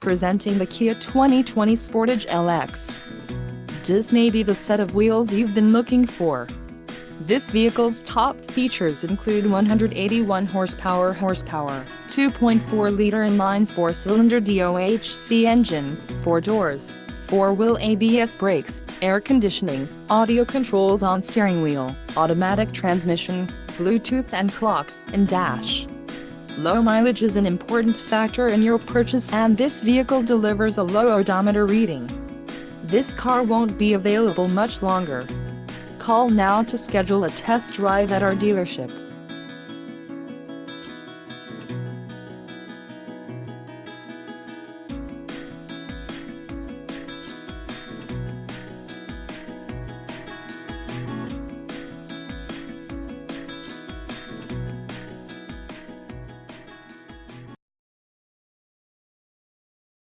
Presenting the Kia 2020 Sportage LX. This may be the set of wheels you've been looking for. This vehicle's top features include 181 horsepower, 2.4-liter inline 4-cylinder DOHC engine, 4 doors, 4-wheel ABS brakes, air conditioning, audio controls on steering wheel, automatic transmission, Bluetooth and clock, and dash. Low mileage is an important factor in your purchase, and this vehicle delivers a low odometer reading. This car won't be available much longer. Call now to schedule a test drive at our dealership.